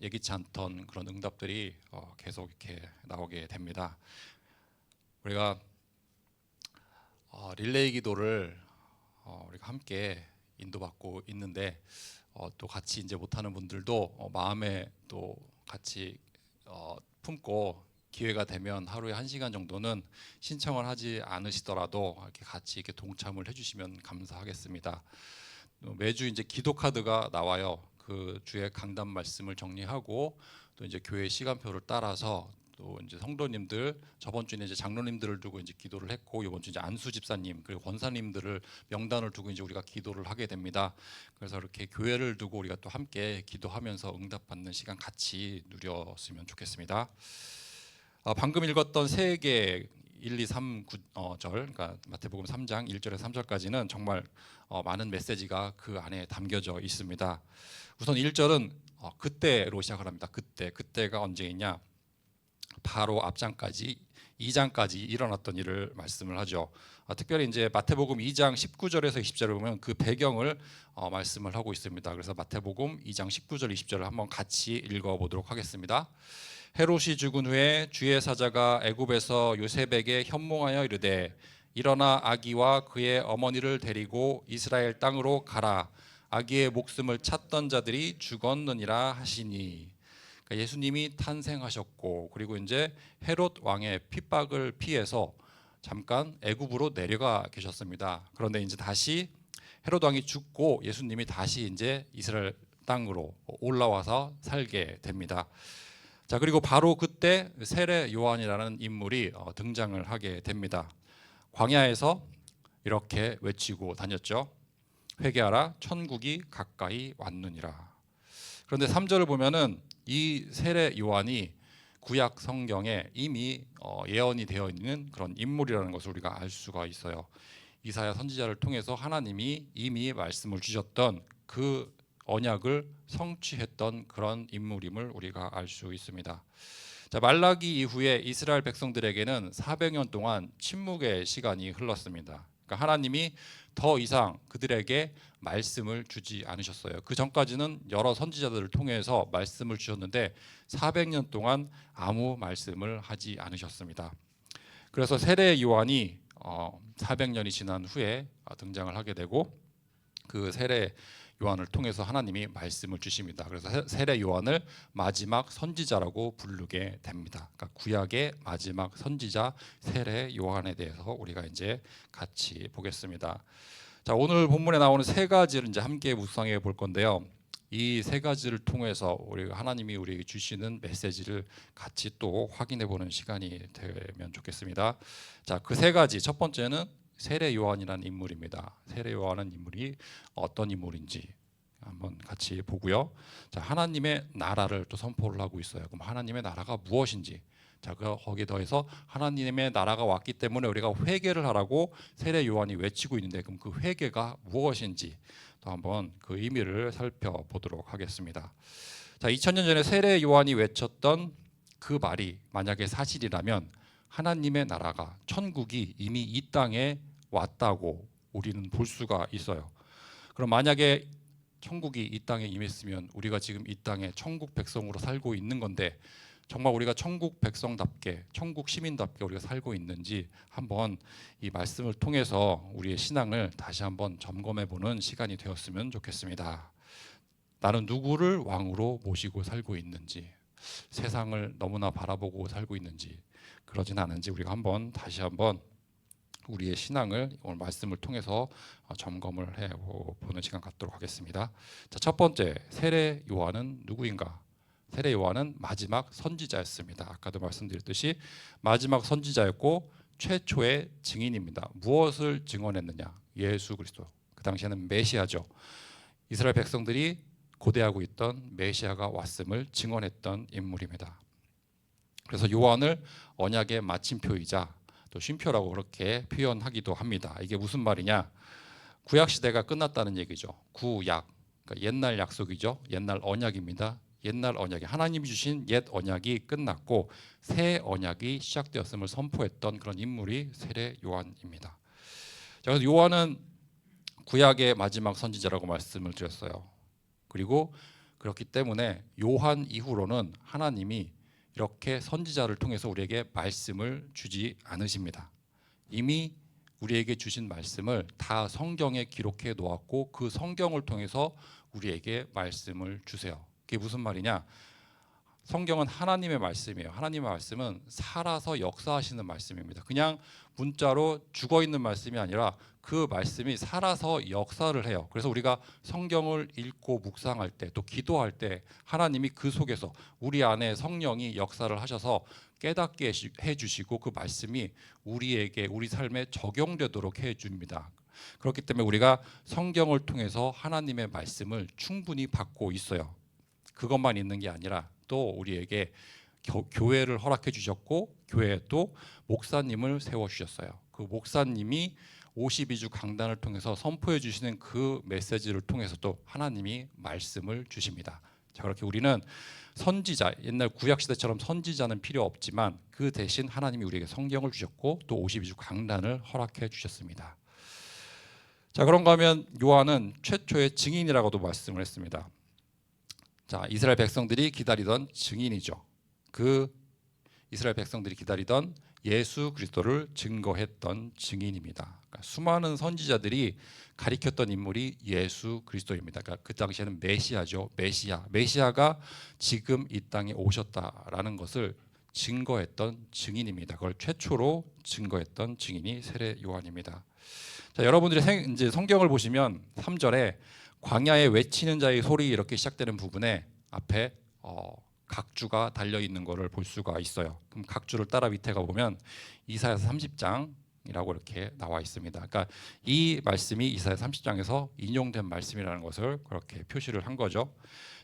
예기치 않던 그런 응답들이 계속 이렇게 나오게 됩니다. 우리가 릴레이 기도를 우리가 함께 인도받고 있는데 또 같이 이제 못하는 분들도 마음에 또 같이 품고 기회가 되면 하루에 1시간 정도는 신청을 하지 않으시더라도 이렇게 같이 이렇게 동참을 해주시면 감사하겠습니다. 매주 이제 기도 카드가 나와요. 그 주의 강단 말씀을 정리하고 또 이제 교회 시간표를 따라서 또 이제 성도님들 저번 주에 이제 장로님들을 두고 이제 기도를 했고 이번 주 이제 안수 집사님 그리고 권사님들을 명단을 두고 이제 우리가 기도를 하게 됩니다. 그래서 이렇게 교회를 두고 우리가 또 함께 기도하면서 응답받는 시간 같이 누렸으면 좋겠습니다. 방금 읽었던 세 개 1, 2, 3 절, 그러니까 마태복음 3장 1절에서 3절까지는 정말 많은 메시지가 그 안에 담겨져 있습니다. 우선 1절은 그때로 시작을 합니다. 그때가 언제이냐? 바로 앞장까지 2장까지 일어났던 일을 말씀을 하죠. 특별히 이제 마태복음 2장 19절에서 20절을 보면 그 배경을 말씀을 하고 있습니다. 그래서 마태복음 2장 19절 20절을 한번 같이 읽어보도록 하겠습니다. 헤롯이 죽은 후에 주의 사자가 애굽에서 요셉에게 현몽하여 이르되 일어나 아기와 그의 어머니를 데리고 이스라엘 땅으로 가라. 아기의 목숨을 찾던 자들이 죽었느니라 하시니. 그러니까 예수님이 탄생하셨고 그리고 이제 헤롯 왕의 핍박을 피해서 잠깐 애굽으로 내려가 계셨습니다. 그런데 이제 다시 헤롯 왕이 죽고 예수님이 다시 이제 이스라엘 땅으로 올라와서 살게 됩니다. 자, 그리고 바로 그때 세례 요한이라는 인물이 등장을 하게 됩니다. 광야에서 이렇게 외치고 다녔죠. 회개하라, 천국이 가까이 왔느니라. 그런데 3절을 보면은 이 세례 요한이 구약 성경에 이미 예언이 되어 있는 그런 인물이라는 것을 우리가 알 수가 있어요. 이사야 선지자를 통해서 하나님이 이미 말씀을 주셨던 그 언약을 성취했던 그런 인물임을 우리가 알 수 있습니다. 자, 말라기 이후에 이스라엘 백성들에게는 400년 동안 침묵의 시간이 흘렀습니다. 그러니까 하나님이 더 이상 그들에게 말씀을 주지 않으셨어요. 그 전까지는 여러 선지자들을 통해서 말씀을 주셨는데 400년 동안 아무 말씀을 하지 않으셨습니다. 그래서 세례 요한이 400년이 지난 후에 등장을 하게 되고 그 세례 요한을 통해서 하나님이 말씀을 주십니다. 그래서 세례 요한을 마지막 선지자라고 부르게 됩니다. 그러니까 구약의 마지막 선지자 세례 요한에 대해서 우리가 이제 같이 보겠습니다. 자, 오늘 본문에 나오는 세 가지를 이제 함께 묵상해 볼 건데요. 이 세 가지를 통해서 우리 하나님이 우리에게 주시는 메시지를 같이 또 확인해 보는 시간이 되면 좋겠습니다. 자, 그 세 가지 첫 번째는 세례 요한이라는 인물입니다. 세례 요한은 인물이 어떤 인물인지 한번 같이 보고요. 자, 하나님의 나라를 또 선포를 하고 있어요. 그럼 하나님의 나라가 무엇인지, 자, 거기에 더해서 하나님의 나라가 왔기 때문에 우리가 회개를 하라고 세례 요한이 외치고 있는데 그럼 그 회개가 무엇인지 또 한번 그 의미를 살펴보도록 하겠습니다. 자, 2000년 전에 세례 요한이 외쳤던 그 말이 만약에 사실이라면 하나님의 나라가 천국이 이미 이 땅에 왔다고 우리는 볼 수가 있어요. 그럼 만약에 천국이 이 땅에 임했으면 우리가 지금 이 땅에 천국 백성으로 살고 있는 건데 정말 우리가 천국 백성답게 천국 시민답게 우리가 살고 있는지 한번 이 말씀을 통해서 우리의 신앙을 다시 한번 점검해 보는 시간이 되었으면 좋겠습니다. 나는 누구를 왕으로 모시고 살고 있는지, 세상을 너무나 바라보고 살고 있는지 그러진 않은지 우리가 한번 다시 한번 우리의 신앙을 오늘 말씀을 통해서 점검을 해보는 시간 갖도록 하겠습니다. 자, 첫 번째, 세례 요한은 누구인가? 세례 요한은 마지막 선지자였습니다. 아까도 말씀드렸듯이 마지막 선지자였고 최초의 증인입니다. 무엇을 증언했느냐? 예수 그리스도. 그 당시에는 메시아죠. 이스라엘 백성들이 고대하고 있던 메시아가 왔음을 증언했던 인물입니다. 그래서 요한을 언약의 마침표이자 또 쉼표라고 그렇게 표현하기도 합니다. 이게 무슨 말이냐? 구약 시대가 끝났다는 얘기죠. 구약, 그러니까 옛날 약속이죠. 옛날 언약입니다. 옛날 언약이 하나님이 주신 옛 언약이 끝났고 새 언약이 시작되었음을 선포했던 그런 인물이 세례 요한입니다. 자, 그래서 요한은 구약의 마지막 선지자라고 말씀을 드렸어요. 그리고 그렇기 때문에 요한 이후로는 하나님이 이렇게 선지자를 통해서 우리에게 말씀을 주지 않으십니다. 이미 우리에게 주신 말씀을 다 성경에 기록해 놓았고 그 성경을 통해서 우리에게 말씀을 주세요. 그게 무슨 말이냐? 성경은 하나님의 말씀이에요. 하나님의 말씀은 살아서 역사하시는 말씀입니다. 그냥 문자로 죽어 있는 말씀이 아니라 그 말씀이 살아서 역사를 해요. 그래서 우리가 성경을 읽고 묵상할 때, 또 기도할 때 하나님이 그 속에서 우리 안에 성령이 역사를 하셔서 깨닫게 해주시고 그 말씀이 우리에게 우리 삶에 적용되도록 해줍니다. 그렇기 때문에 우리가 성경을 통해서 하나님의 말씀을 충분히 받고 있어요. 그것만 있는 게 아니라 또 우리에게 교회를 허락해 주셨고 교회에 또 목사님을 세워 주셨어요. 그 목사님이 52주 강단을 통해서 선포해 주시는 그 메시지를 통해서 또 하나님이 말씀을 주십니다. 자, 그렇게 우리는 선지자, 옛날 구약 시대처럼 선지자는 필요 없지만 그 대신 하나님이 우리에게 성경을 주셨고 또 52주 강단을 허락해 주셨습니다. 자, 그런가 하면 요한은 최초의 증인이라고도 말씀을 했습니다. 자, 이스라엘 백성들이 기다리던 증인이죠. 그 이스라엘 백성들이 기다리던 예수 그리스도를 증거했던 증인입니다. 그러니까 수많은 선지자들이 가리켰던 인물이 예수 그리스도입니다. 그러니까 그 당시에는 메시아죠. 메시아가 지금 이 땅에 오셨다라는 것을 증거했던 증인입니다. 그걸 최초로 증거했던 증인이 세례 요한입니다. 자, 여러분들이 이제 성경을 보시면 3절에 광야에 외치는 자의 소리 이렇게 시작되는 부분에 앞에 각주가 달려 있는 것을 볼 수가 있어요. 그럼 각주를 따라 밑에 가 보면 이사야서 30장이라고 이렇게 나와 있습니다. 그러니까 이 말씀이 이사야 30장에서 인용된 말씀이라는 것을 그렇게 표시를 한 거죠.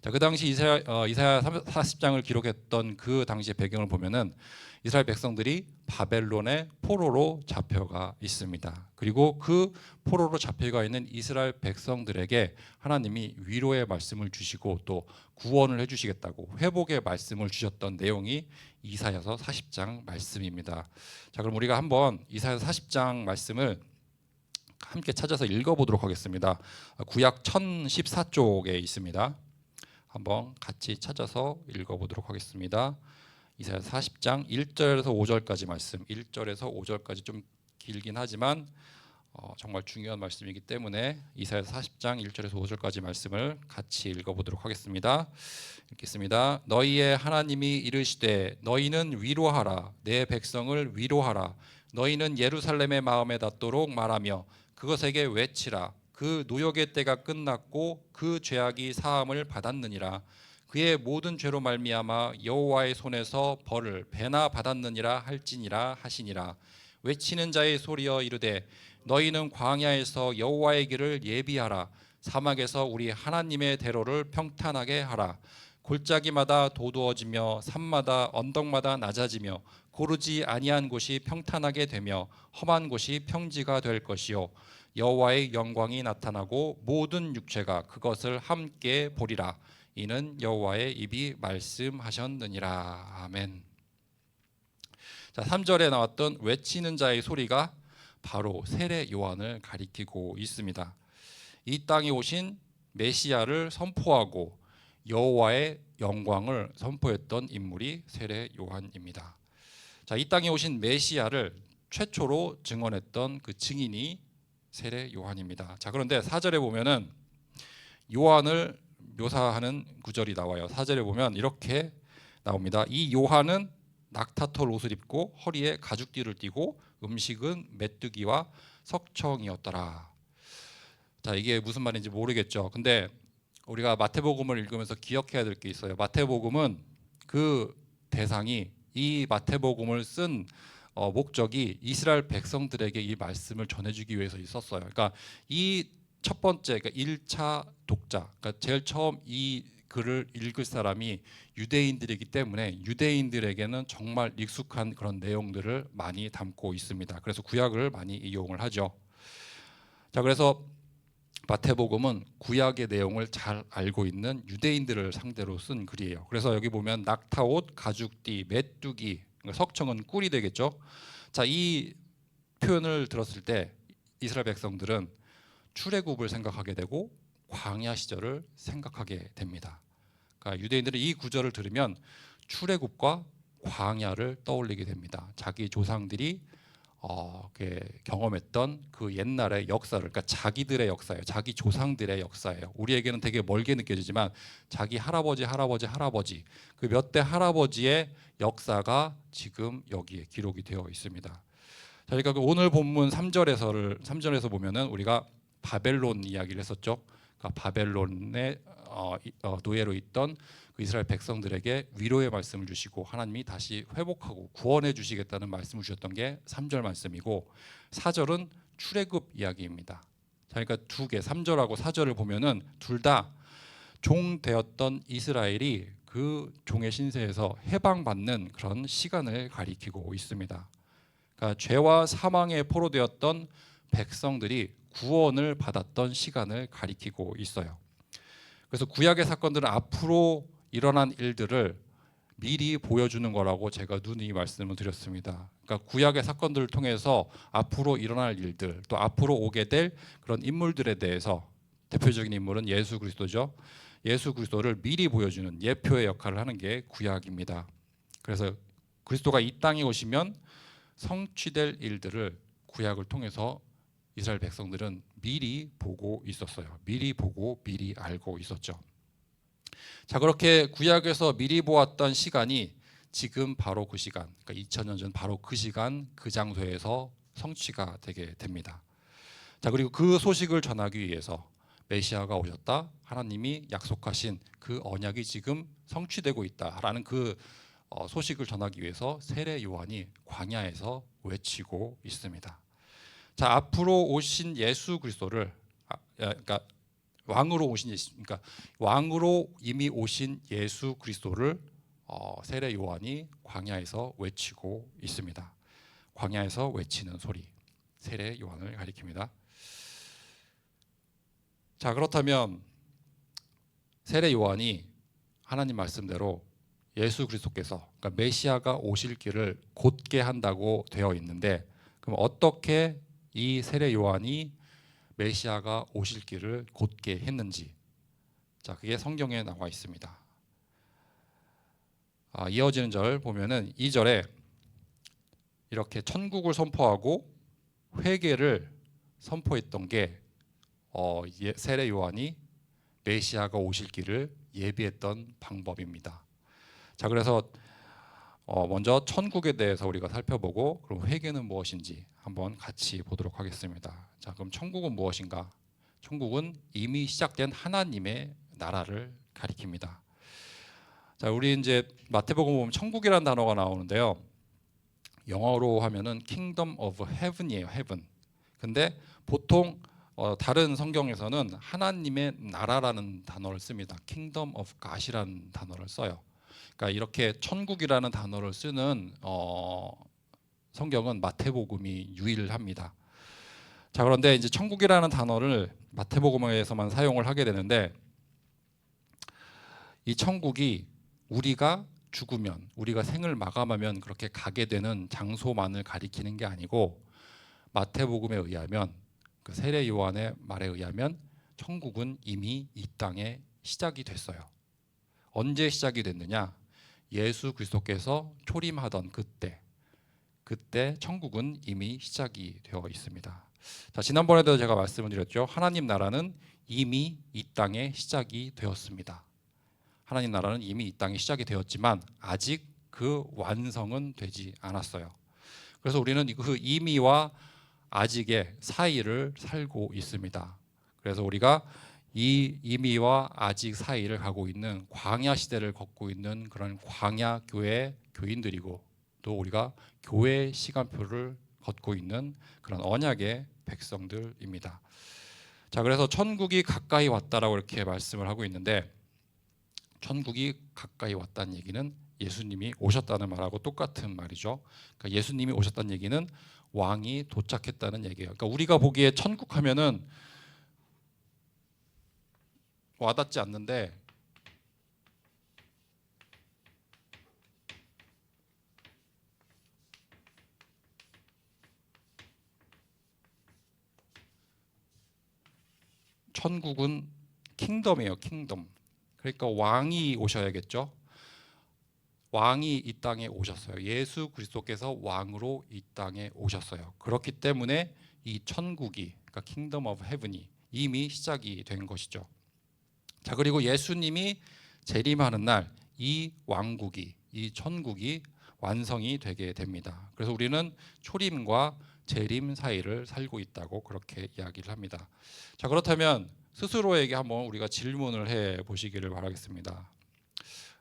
자, 그 당시 이사야 40장을 기록했던 그 당시의 배경을 보면은 이스라엘 백성들이 바벨론의 포로로 잡혀가 있습니다. 그리고 그 포로로 잡혀가 있는 이스라엘 백성들에게 하나님이 위로의 말씀을 주시고 또 구원을 해주시겠다고 회복의 말씀을 주셨던 내용이 이사야서 40장 말씀입니다. 자, 그럼 우리가 한번 이사야서 40장 말씀을 함께 찾아서 읽어보도록 하겠습니다. 구약 1014쪽에 있습니다. 한번 같이 찾아서 읽어보도록 하겠습니다. 이사야 40장 1절에서 5절까지 말씀, 1절에서 5절까지 좀 길긴 하지만 정말 중요한 말씀이기 때문에 이사야 40장 1절에서 5절까지 말씀을 같이 읽어보도록 하겠습니다. 읽겠습니다. 너희의 하나님이 이르시되 너희는 위로하라, 내 백성을 위로하라. 너희는 예루살렘의 마음에 닿도록 말하며 그것에게 외치라. 그 노역의 때가 끝났고 그 죄악이 사함을 받았느니라. 그의 모든 죄로 말미암아 여호와의 손에서 벌을 배나 받았느니라 할지니라 하시니라. 외치는 자의 소리여 이르되 너희는 광야에서 여호와의 길을 예비하라. 사막에서 우리 하나님의 대로를 평탄하게 하라. 골짜기마다 도두어지며 산마다 언덕마다 낮아지며 고르지 아니한 곳이 평탄하게 되며 험한 곳이 평지가 될 것이요 여호와의 영광이 나타나고 모든 육체가 그것을 함께 보리라. 이는 여호와의 입이 말씀하셨느니라. 아멘. 자, 3절에 나왔던 외치는 자의 소리가 바로 세례 요한을 가리키고 있습니다. 이 땅에 오신 메시아를 선포하고 여호와의 영광을 선포했던 인물이 세례 요한입니다. 자, 이 땅에 오신 메시아를 최초로 증언했던 그 증인이 세례 요한입니다. 자, 그런데 4절에 보면은 요한을 묘사하는 구절이 나와요. 4절에 보면 이렇게 나옵니다. 이 요한은 낙타털 옷을 입고 허리에 가죽띠를 띠고 음식은 메뚜기와 석청이었더라. 자, 이게 무슨 말인지 모르겠죠. 근데 우리가 마태복음을 읽으면서 기억해야 될 게 있어요. 마태복음은 그 대상이 이 마태복음을 쓴 목적이 이스라엘 백성들에게 이 말씀을 전해주기 위해서 있었어요. 그러니까 이 첫 번째, 그러니까 1차 독자, 그러니까 제일 처음 이 글을 읽을 사람이 유대인들이기 때문에 유대인들에게는 정말 익숙한 그런 내용들을 많이 담고 있습니다. 그래서 구약을 많이 이용을 하죠. 자, 그래서 마태복음은 구약의 내용을 잘 알고 있는 유대인들을 상대로 쓴 글이에요. 그래서 여기 보면 낙타옷, 가죽띠, 메뚜기, 석청은 꿀이 되겠죠. 자, 이 표현을 들었을 때 이스라엘 백성들은 출애굽을 생각하게 되고 광야 시절을 생각하게 됩니다. 그러니까 유대인들은 이 구절을 들으면 출애굽과 광야를 떠올리게 됩니다. 자기 조상들이 경험했던 그 옛날의 역사를, 그러니까 자기들의 역사예요. 자기 조상들의 역사예요. 우리에게는 되게 멀게 느껴지지만 자기 할아버지 그 몇 대 할아버지의 역사가 지금 여기에 기록이 되어 있습니다. 자, 그러니까 오늘 본문 3절에서 보면은 우리가 바벨론 이야기를 했었죠. 그러니까 바벨론의 노예로 있던 그 이스라엘 백성들에게 위로의 말씀을 주시고 하나님이 다시 회복하고 구원해 주시겠다는 말씀을 주셨던 게 3절 말씀이고, 4절은 출애굽 이야기입니다. 자, 그러니까 두 개, 3절하고 4절을 보면은 둘 다 종 되었던 이스라엘이 그 종의 신세에서 해방받는 그런 시간을 가리키고 있습니다. 그러니까 죄와 사망에 포로되었던 백성들이 구원을 받았던 시간을 가리키고 있어요. 그래서 구약의 사건들은 앞으로 일어난 일들을 미리 보여주는 거라고 제가 누누이 말씀을 드렸습니다. 그러니까 구약의 사건들을 통해서 앞으로 일어날 일들, 또 앞으로 오게 될 그런 인물들에 대해서, 대표적인 인물은 예수 그리스도죠. 예수 그리스도를 미리 보여주는 예표의 역할을 하는 게 구약입니다. 그래서 그리스도가 이 땅에 오시면 성취될 일들을 구약을 통해서 이스라엘 백성들은 미리 보고 있었어요. 미리 보고 미리 알고 있었죠. 자, 그렇게 구약에서 미리 보았던 시간이 지금 바로 그 시간, 그러니까 2000년 전 바로 그 시간 그 장소에서 성취가 되게 됩니다. 자, 그리고 그 소식을 전하기 위해서 메시아가 오셨다, 하나님이 약속하신 그 언약이 지금 성취되고 있다라는 그 소식을 전하기 위해서 세례 요한이 광야에서 외치고 있습니다. 자, 앞으로 오신 예수 그리스도를 그러니까 왕으로 이미 오신 예수 그리스도를 세례 요한이 광야에서 외치고 있습니다. 광야에서 외치는 소리, 세례 요한을 가리킵니다. 자, 그렇다면 세례 요한이 하나님 말씀대로 예수 그리스도께서, 그러니까 메시아가 오실 길을 곧게 한다고 되어 있는데, 그럼 어떻게 이 세례 요한이 메시아가 오실 길을 곧게 했는지, 자, 그게 성경에 나와 있습니다. 이어지는 절 보면은 2절에 이렇게 천국을 선포하고 회개를 선포했던 게 세례 요한이 메시아가 오실 길을 예비했던 방법입니다. 자, 그래서 먼저 천국에 대해서 우리가 살펴보고, 그럼 회개는 무엇인지 한번 같이 보도록 하겠습니다. 자, 그럼 천국은 무엇인가? 천국은 이미 시작된 하나님의 나라를 가리킵니다. 자, 우리 이제 마태복음 보면 천국이라는 단어가 나오는데요. 영어로 하면은 Kingdom of Heaven이에요. Heaven. 근데 보통 다른 성경에서는 하나님의 나라라는 단어를 씁니다. Kingdom of God이라는 단어를 써요. 그러니까 이렇게 천국이라는 단어를 쓰는 성경은 마태복음이 유일합니다. 자, 그런데 이제 천국이라는 단어를 마태복음에서만 사용을 하게 되는데, 이 천국이 우리가 죽으면, 우리가 생을 마감하면 그렇게 가게 되는 장소만을 가리키는 게 아니고, 마태복음에 의하면, 그 세례 요한의 말에 의하면 천국은 이미 이 땅에 시작이 됐어요. 언제 시작이 됐느냐? 예수 그리스도께서 초림하던 그때 천국은 이미 시작이 되어 있습니다. 자, 지난번에도 제가 말씀을 드렸죠. 하나님 나라는 이미 이 땅에 시작이 되었습니다. 하나님 나라는 이미 이 땅에 시작이 되었지만 아직 그 완성은 되지 않았어요. 그래서 우리는 그 이미와 아직의 사이를 살고 있습니다. 그래서 우리가 이 이미와 아직 사이를 가고 있는 광야 시대를 걷고 있는 그런 광야 교회 교인들이고, 또 우리가 교회 시간표를 걷고 있는 그런 언약의 백성들입니다. 자, 그래서 천국이 가까이 왔다라고 이렇게 말씀을 하고 있는데, 천국이 가까이 왔다는 얘기는 예수님이 오셨다는 말하고 똑같은 말이죠. 그러니까 예수님이 오셨다는 얘기는 왕이 도착했다는 얘기예요. 그러니까 우리가 보기에 천국 하면은 와닿지 않는데, 천국은 킹덤이에요. 킹덤. 그러니까 왕이 오셔야겠죠. 왕이 이 땅에 오셨어요. 예수 그리스도께서 왕으로 이 땅에 오셨어요. 그렇기 때문에 이 천국이, 그러니까 킹덤 오브 헤븐이 이미 시작이 된 것이죠. 자, 그리고 예수님이 재림하는 날 이 왕국이, 이 천국이 완성이 되게 됩니다. 그래서 우리는 초림과 재림 사이를 살고 있다고 그렇게 이야기를 합니다. 자, 그렇다면 스스로에게 한번 우리가 질문을 해 보시기를 바라겠습니다.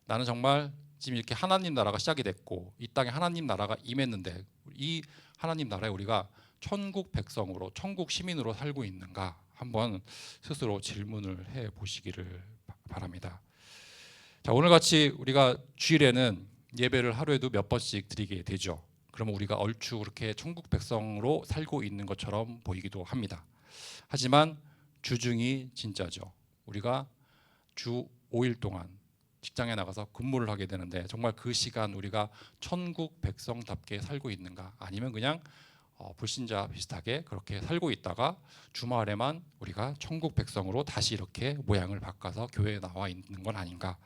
나는 정말 지금 이렇게 하나님 나라가 시작이 됐고 이 땅에 하나님 나라가 임했는데 이 하나님 나라에 우리가 천국 백성으로, 천국 시민으로 살고 있는가 한번 스스로 질문을 해 보시기를 바랍니다. 자, 오늘 같이 우리가 주일에는 예배를 하루에도 몇 번씩 드리게 되죠. 그러면 우리가 얼추 그렇게 천국 백성으로 살고 있는 것처럼 보이기도 합니다. 하지만 주중이 진짜죠. 우리가 주 5일 동안 직장에 나가서 근무를 하게 되는데 정말 그 시간 우리가 천국 백성답게 살고 있는가, 아니면 그냥 불신자 비슷하게 그렇게 살고 있다가 주말에만 우리가 천국 백성으로 다시 이렇게 모양을 바꿔서 교회에 나와 있는 건 아닌가,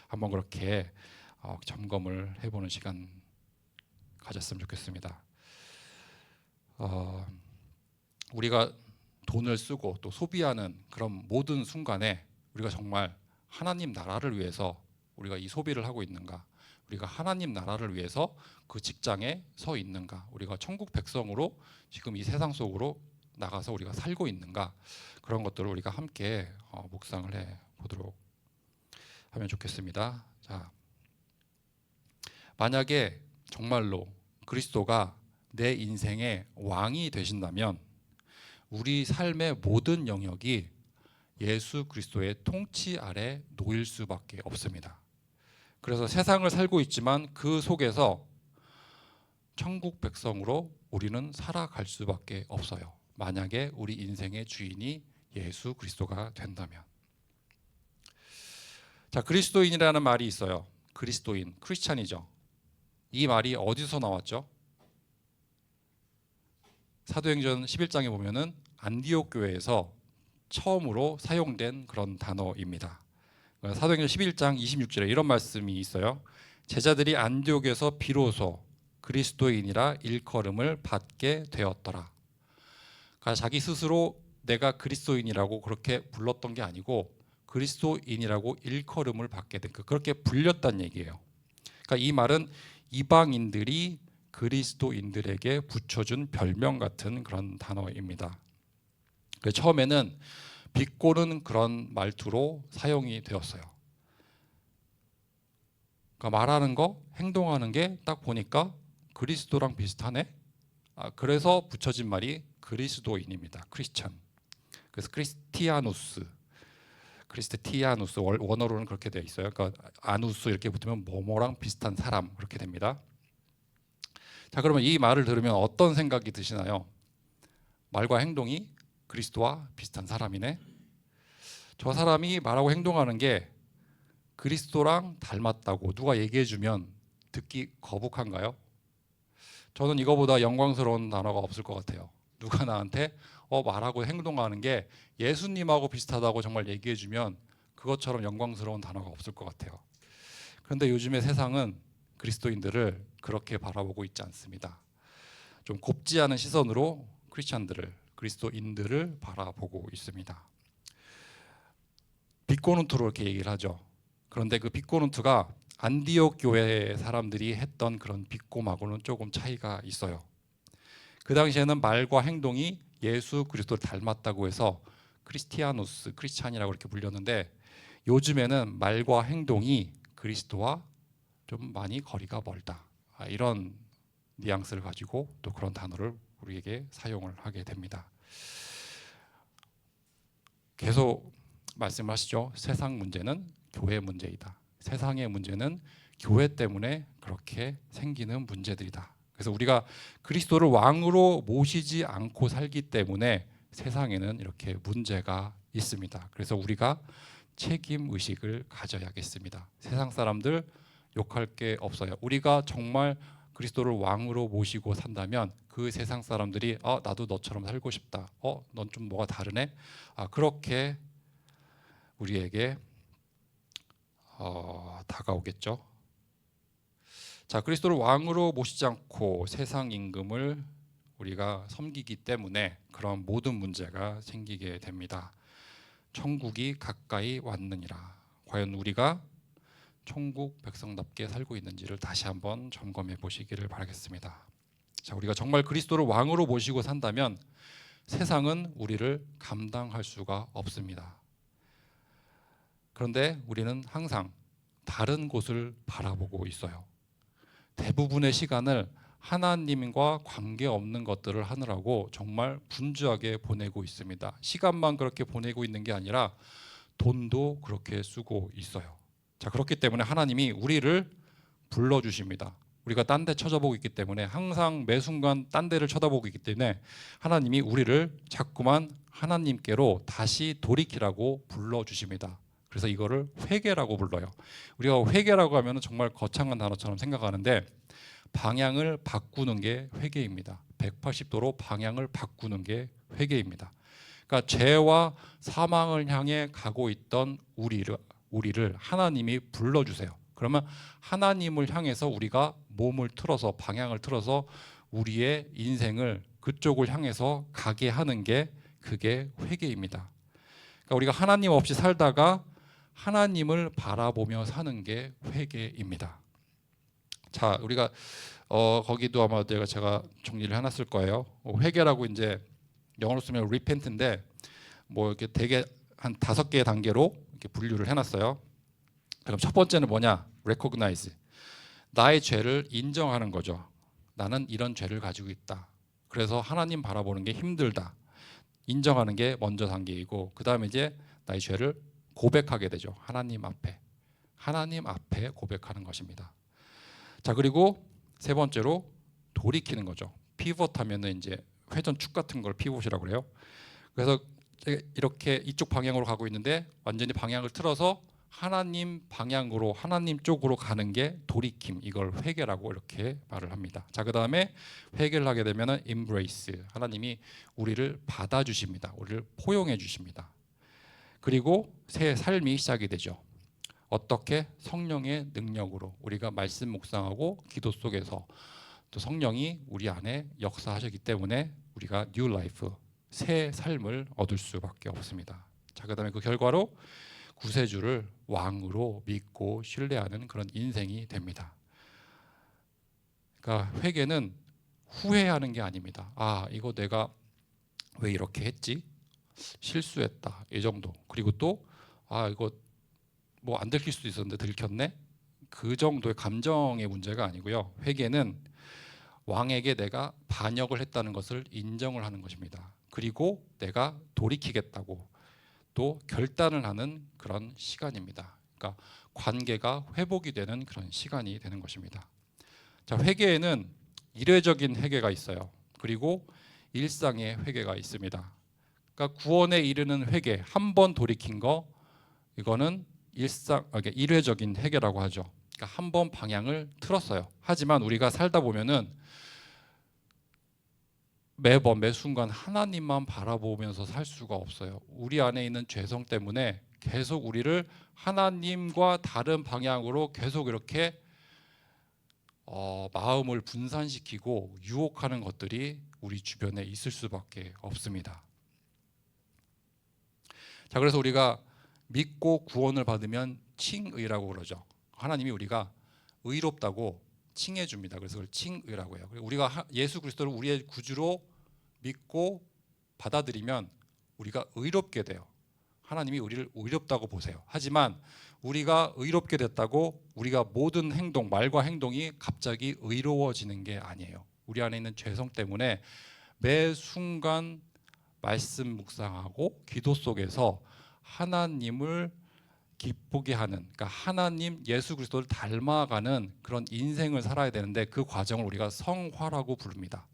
한번 그렇게 점검을 해보는 시간 가졌으면 좋겠습니다. 우리가 돈을 쓰고 또 소비하는 그런 모든 순간에 우리가 정말 하나님 나라를 위해서 우리가 이 소비를 하고 있는가, 우리가 하나님 나라를 위해서 그 직장에 서 있는가, 우리가 천국 백성으로 지금 이 세상 속으로 나가서 우리가 살고 있는가, 그런 것들을 우리가 함께 묵상을 해 보도록 하면 좋겠습니다. 자, 만약에 정말로 그리스도가 내 인생의 왕이 되신다면 우리 삶의 모든 영역이 예수 그리스도의 통치 아래 놓일 수밖에 없습니다. 그래서 세상을 살고 있지만 그 속에서 천국 백성으로 우리는 살아갈 수밖에 없어요. 만약에 우리 인생의 주인이 예수 그리스도가 된다면. 자, 그리스도인이라는 말이 있어요. 그리스도인, 크리스찬이죠. 이 말이 어디서 나왔죠? 사도행전 11장에 보면은 안디옥 교회에서 처음으로 사용된 그런 단어입니다. 사도행전 11장 26절에 이런 말씀이 있어요. 제자들이 안디옥에서 비로소 그리스도인이라 일컬음을 받게 되었더라. 그러니까 자기 스스로 내가 그리스도인이라고 그렇게 불렀던 게 아니고 그리스도인이라고 일컬음을 받게 된, 그렇게 불렸다는 얘기예요. 그러니까 이 말은 이방인들이 그리스도인들에게 붙여준 별명 같은 그런 단어입니다. 처음에는 비꼬는 그런 말투로 사용이 되었어요. 그러니까 말하는 거, 행동하는 게 딱 보니까 그리스도랑 비슷하네. 그래서 붙여진 말이 그리스도인입니다. 크리스천. 그래서 크리스티아누스 원어로는 그렇게 되어 있어요. 그러니까 아누스 이렇게 붙으면 뭐뭐랑 비슷한 사람, 그렇게 됩니다. 자, 그러면 이 말을 들으면 어떤 생각이 드시나요? 말과 행동이 그리스도와 비슷한 사람이네. 저 사람이 말하고 행동하는 게 그리스도랑 닮았다고 누가 얘기해 주면 듣기 거북한가요? 저는 이거보다 영광스러운 단어가 없을 것 같아요. 누가 나한테 말하고 행동하는 게 예수님하고 비슷하다고 정말 얘기해 주면 그것처럼 영광스러운 단어가 없을 것 같아요. 그런데 요즘의 세상은 그리스도인들을 그렇게 바라보고 있지 않습니다. 좀 곱지 않은 시선으로 크리스찬들을, 그리스도인들을 바라보고 있습니다. 빅코눈트로 이렇게 얘기를 하죠. 그런데 그 빅코눈트가 안디옥 교회 사람들이 했던 그런 빅곰하고는 조금 차이가 있어요. 그 당시에는 말과 행동이 예수 그리스도를 닮았다고 해서 크리스티아누스, 크리스찬이라고 이렇게 불렸는데 요즘에는 말과 행동이 그리스도와 좀 많이 거리가 멀다, 이런 뉘앙스를 가지고 또 그런 단어를 우리에게 사용을 하게 됩니다. 계속 말씀을 하시죠. 세상 문제는 교회 문제이다. 세상의 문제는 교회 때문에 그렇게 생기는 문제들이다. 그래서 우리가 그리스도를 왕으로 모시지 않고 살기 때문에 세상에는 이렇게 문제가 있습니다. 그래서 우리가 책임 의식을 가져야겠습니다. 세상 사람들 욕할 게 없어요. 우리가 정말 그리스도를 왕으로 모시고 산다면 그 세상 사람들이 나도 너처럼 살고 싶다. 넌 좀 뭐가 다르네. 그렇게 우리에게 다가오겠죠. 자, 그리스도를 왕으로 모시지 않고 세상 임금을 우리가 섬기기 때문에 그런 모든 문제가 생기게 됩니다. 천국이 가까이 왔느니라. 과연 우리가 천국 백성답게 살고 있는지를 다시 한번 점검해 보시기를 바라겠습니다. 자, 우리가 정말 그리스도를 왕으로 모시고 산다면 세상은 우리를 감당할 수가 없습니다. 그런데 우리는 항상 다른 곳을 바라보고 있어요. 대부분의 시간을 하나님과 관계없는 것들을 하느라고 정말 분주하게 보내고 있습니다. 시간만 그렇게 보내고 있는 게 아니라 돈도 그렇게 쓰고 있어요. 자, 그렇기 때문에 하나님이 우리를 불러주십니다. 우리가 딴 데 쳐다보고 있기 때문에, 항상 매 순간 딴 데를 쳐다보고 있기 때문에 하나님이 우리를 자꾸만 하나님께로 다시 돌이키라고 불러주십니다. 그래서 이거를 회개라고 불러요. 우리가 회개라고 하면 정말 거창한 단어처럼 생각하는데 방향을 바꾸는 게 회개입니다. 180도로 방향을 바꾸는 게 회개입니다. 그러니까 죄와 사망을 향해 가고 있던 우리를 하나님이 불러주세요. 그러면 하나님을 향해서 우리가 몸을 틀어서, 방향을 틀어서 우리의 인생을 그쪽을 향해서 가게 하는 게, 그게 회개입니다. 그러니까 우리가 하나님 없이 살다가 하나님을 바라보며 사는 게 회개입니다. 자, 우리가 거기도 아마 제가 정리를 해놨을 거예요. 회개라고 이제 영어로 쓰면 repent인데 뭐 이렇게 되게 한 5개의 단계로 이렇게 분류를 해놨어요. 그럼 첫 번째는 뭐냐? recognize. 나의 죄를 인정하는 거죠. 나는 이런 죄를 가지고 있다. 그래서 하나님 바라보는 게 힘들다. 인정하는 게 먼저 단계이고, 그 다음에 이제 나의 죄를 고백하게 되죠. 하나님 앞에 고백하는 것입니다. 자, 그리고 세 번째로 돌이키는 거죠. 피벗 하면은 이제 회전축 같은 걸 피벗이라고 그래요. 그래서 이렇게 이쪽 방향으로 가고 있는데 완전히 방향을 틀어서 하나님 방향으로, 하나님 쪽으로 가는 게 돌이킴, 이걸 회개라고 이렇게 말을 합니다. 자, 그 다음에 회개를 하게 되면은 embrace, 하나님이 우리를 받아주십니다. 우리를 포용해 주십니다. 그리고 새 삶이 시작이 되죠. 어떻게? 성령의 능력으로 우리가 말씀 묵상하고 기도 속에서 또 성령이 우리 안에 역사하셨기 때문에 우리가 new life, 새 삶을 얻을 수밖에 없습니다. 자, 그다음에 그 결과로 구세주를 왕으로 믿고 신뢰하는 그런 인생이 됩니다. 그러니까 회개는 후회하는 게 아닙니다. 아, 이거 내가 왜 이렇게 했지? 실수했다. 이 정도. 그리고 또 이거 뭐 안 들킬 수도 있었는데 들켰네. 그 정도의 감정의 문제가 아니고요. 회개는 왕에게 내가 반역을 했다는 것을 인정을 하는 것입니다. 그리고 내가 돌이키겠다고 또 결단을 하는 그런 시간입니다. 그러니까 관계가 회복이 되는 그런 시간이 되는 것입니다. 자, 회개에는 일회적인 회개가 있어요. 그리고 일상의 회개가 있습니다. 그러니까 구원에 이르는 회개, 한 번 돌이킨 거, 이거는 그러니까 일회적인 회개라고 하죠. 그러니까 한 번 방향을 틀었어요. 하지만 우리가 살다 보면은 매번 매 순간 하나님만 바라보면서 살 수가 없어요. 우리 안에 있는 죄성 때문에 계속 우리를 하나님과 다른 방향으로 계속 이렇게 마음을 분산시키고 유혹하는 것들이 우리 주변에 있을 수밖에 없습니다. 자, 그래서 우리가 믿고 구원을 받으면 칭의라고 그러죠. 하나님이 우리가 의롭다고 칭해 줍니다. 그래서 그걸 칭의라고 해요. 우리가 예수 그리스도를 우리의 구주로 믿고 받아들이면 우리가 의롭게 돼요. 하나님이 우리를 의롭다고 보세요. 하지만 우리가 의롭게 됐다고 우리가 모든 행동, 말과 행동이 갑자기 의로워지는 게 아니에요. 우리 안에 있는 죄성 때문에 매 순간 말씀 묵상하고 기도 속에서 하나님을 기쁘게 하는, 그러니까 하나님 예수 그리스도를 닮아가는 그런 인생을 살아야 되는데 그 과정을 우리가 성화라고 부릅니다.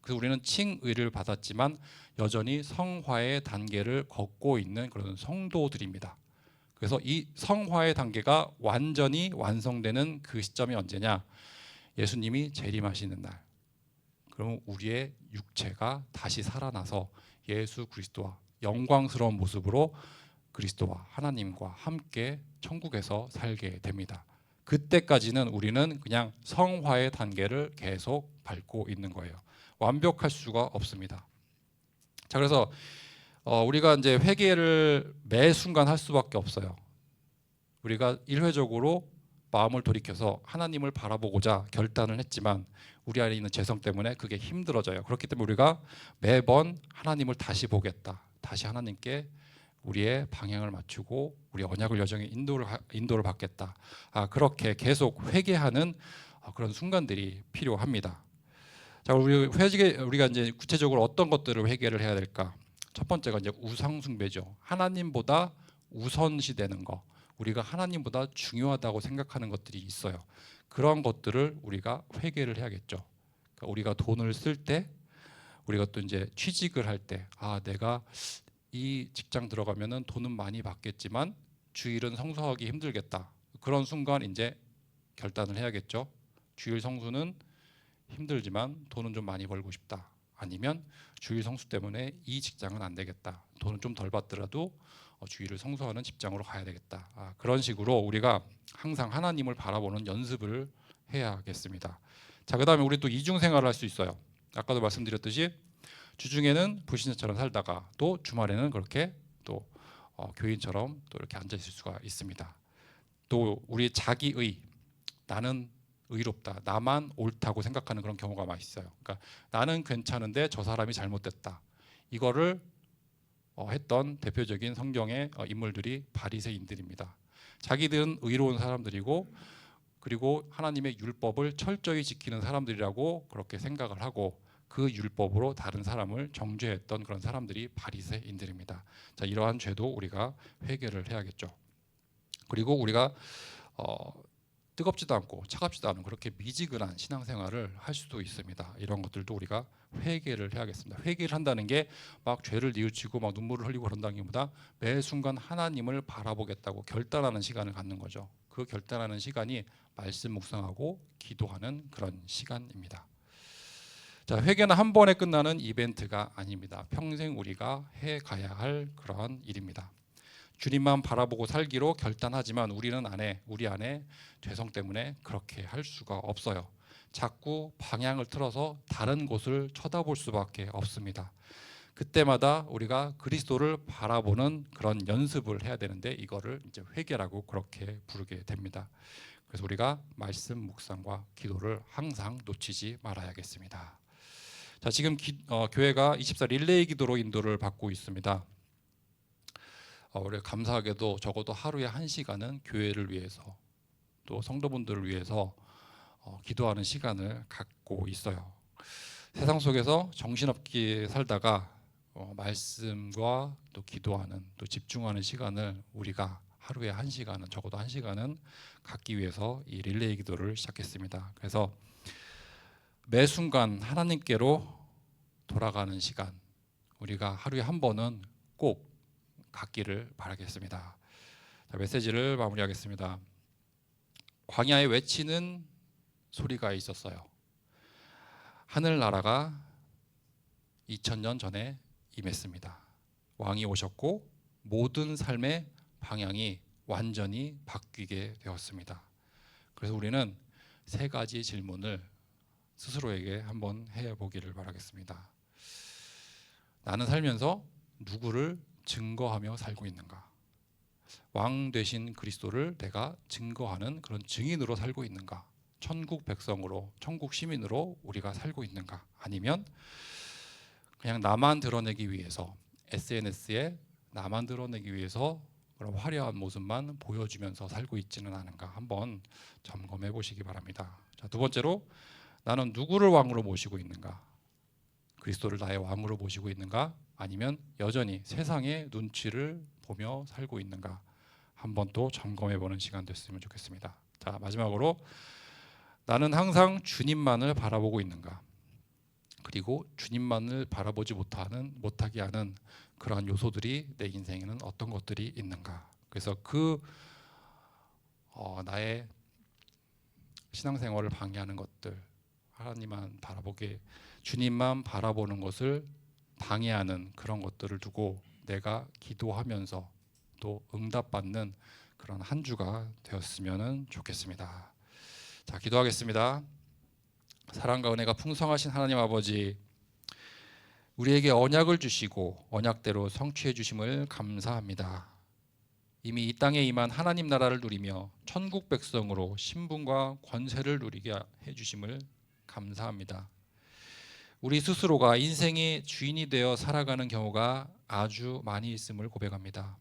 그래서 우리는 칭의를 받았지만 여전히 성화의 단계를 걷고 있는 그런 성도들입니다. 그래서 이 성화의 단계가 완전히 완성되는 그 시점이 언제냐? 예수님이 재림하시는 날. 그러면 우리의 육체가 다시 살아나서 예수 그리스도와 영광스러운 모습으로 그리스도와 하나님과 함께 천국에서 살게 됩니다. 그때까지는 우리는 그냥 성화의 단계를 계속 밟고 있는 거예요. 완벽할 수가 없습니다. 자, 그래서 우리가 이제 회개를 매 순간 할 수밖에 없어요. 우리가 일회적으로 마음을 돌이켜서 하나님을 바라보고자 결단을 했지만 우리 안에 있는 죄성 때문에 그게 힘들어져요. 그렇기 때문에 우리가 매번 하나님을 다시 보겠다. 다시 하나님께 우리의 방향을 맞추고 우리 언약을 여정에 인도를 받겠다. 그렇게 계속 회개하는 그런 순간들이 필요합니다. 자, 우리가 이제 구체적으로 어떤 것들을 회개를 해야 될까? 첫 번째가 이제 우상 숭배죠. 하나님보다 우선시되는 거. 우리가 하나님보다 중요하다고 생각하는 것들이 있어요. 그런 것들을 우리가 회개를 해야겠죠. 그러니까 우리가 돈을 쓸 때, 우리가 또 이제 취직을 할 때, 내가 이 직장 들어가면은 돈은 많이 받겠지만 주일은 성수하기 힘들겠다. 그런 순간 이제 결단을 해야겠죠. 주일 성수는 힘들지만 돈은 좀 많이 벌고 싶다. 아니면 주일 성수 때문에 이 직장은 안 되겠다. 돈은 좀 덜 받더라도 주일을 성수하는 직장으로 가야 되겠다. 그런 식으로 우리가 항상 하나님을 바라보는 연습을 해야겠습니다. 자, 그다음에 우리 또 이중 생활을 할 수 있어요. 아까도 말씀드렸듯이 주중에는 불신자처럼 살다가 또 주말에는 그렇게 또 교인처럼 또 이렇게 앉아 있을 수가 있습니다. 또 우리 자기의, 나는 의롭다, 나만 옳다고 생각하는 그런 경우가 많이 있어요. 그러니까 나는 괜찮은데 저 사람이 잘못됐다. 이거를 했던 대표적인 성경의 인물들이 바리새인들입니다. 자기들은 의로운 사람들이고 그리고 하나님의 율법을 철저히 지키는 사람들이라고 그렇게 생각을 하고 그 율법으로 다른 사람을 정죄했던 그런 사람들이 바리새인들입니다. 자, 이러한 죄도 우리가 회개를 해야겠죠. 그리고 우리가 뜨겁지도 않고 차갑지도 않은 그렇게 미지근한 신앙생활을 할 수도 있습니다. 이런 것들도 우리가 회개를 해야겠습니다. 회개를 한다는 게 막 죄를 뉘우치고 막 눈물을 흘리고 그런다기보다 매 순간 하나님을 바라보겠다고 결단하는 시간을 갖는 거죠. 그 결단하는 시간이 말씀 묵상하고 기도하는 그런 시간입니다. 자, 회개는 한 번에 끝나는 이벤트가 아닙니다. 평생 우리가 해 가야 할 그러한 일입니다. 주님만 바라보고 살기로 결단하지만 우리 안에 죄성 때문에 그렇게 할 수가 없어요. 자꾸 방향을 틀어서 다른 곳을 쳐다볼 수밖에 없습니다. 그때마다 우리가 그리스도를 바라보는 그런 연습을 해야 되는데 이거를 이제 회개라고 그렇게 부르게 됩니다. 그래서 우리가 말씀 묵상과 기도를 항상 놓치지 말아야겠습니다. 자, 지금 교회가 24 릴레이 기도로 인도를 받고 있습니다. 우리 감사하게도 적어도 하루에 1시간은 교회를 위해서 또 성도분들을 위해서 기도하는 시간을 갖고 있어요. 세상 속에서 정신없게 살다가 말씀과 또 기도하는 또 집중하는 시간을 우리가 하루에 1시간은 적어도 1시간은 갖기 위해서 이 릴레이 기도를 시작했습니다. 그래서 매 순간 하나님께로 돌아가는 시간 우리가 하루에 한 번은 꼭 갖기를 바라겠습니다. 자, 메시지를 마무리하겠습니다. 광야에 외치는 소리가 있었어요. 하늘나라가 2000년 전에 임했습니다. 왕이 오셨고 모든 삶의 방향이 완전히 바뀌게 되었습니다. 그래서 우리는 3가지 질문을 스스로에게 한번 해보기를 바라겠습니다. 나는 살면서 누구를 증거하며 살고 있는가? 왕 되신 그리스도를 내가 증거하는 그런 증인으로 살고 있는가? 천국 백성으로, 천국 시민으로 우리가 살고 있는가? 아니면 그냥 나만 드러내기 위해서 SNS에 나만 드러내기 위해서 그런 화려한 모습만 보여주면서 살고 있지는 않은가? 한번 점검해 보시기 바랍니다. 자, 2번째로 나는 누구를 왕으로 모시고 있는가? 그리스도를 나의 왕으로 모시고 있는가? 아니면 여전히 세상의 눈치를 보며 살고 있는가? 한번 또 점검해 보는 시간 됐으면 좋겠습니다. 자, 마지막으로 나는 항상 주님만을 바라보고 있는가? 그리고 주님만을 바라보지 못하게 하는 그러한 요소들이 내 인생에는 어떤 것들이 있는가? 그래서 나의 신앙생활을 방해하는 것들, 하나님만 바라보게, 주님만 바라보는 것을 방해하는 그런 것들을 두고 내가 기도하면서 또 응답받는 그런 한 주가 되었으면 좋겠습니다. 자, 기도하겠습니다. 사랑과 은혜가 풍성하신 하나님 아버지, 우리에게 언약을 주시고 언약대로 성취해 주심을 감사합니다. 이미 이 땅에 임한 하나님 나라를 누리며 천국 백성으로 신분과 권세를 누리게 해 주심을 감사합니다. 우리 스스로가 인생의 주인이 되어 살아가는 경우가 아주 많이 있음을 고백합니다.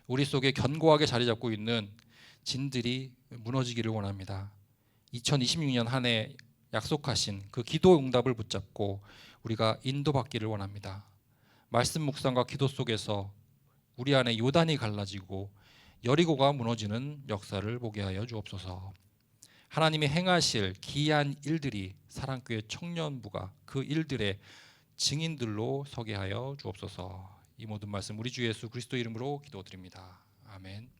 우리 속에 견고하게 자리 잡고 있는 진들이 무너지기를 원합니다. 2026년 한 해 약속하신 그 기도 응답을 붙잡고 우리가 인도받기를 원합니다. 말씀 묵상과 기도 속에서 우리 안에 요단이 갈라지고 여리고가 무너지는 역사를 보게 하여 주옵소서. 하나님이 행하실 기이한 일들이 사랑교회 청년부가 그 일들의 증인들로 서게 하여 주옵소서. 이 모든 말씀 우리 주 예수 그리스도 이름으로 기도드립니다. 아멘.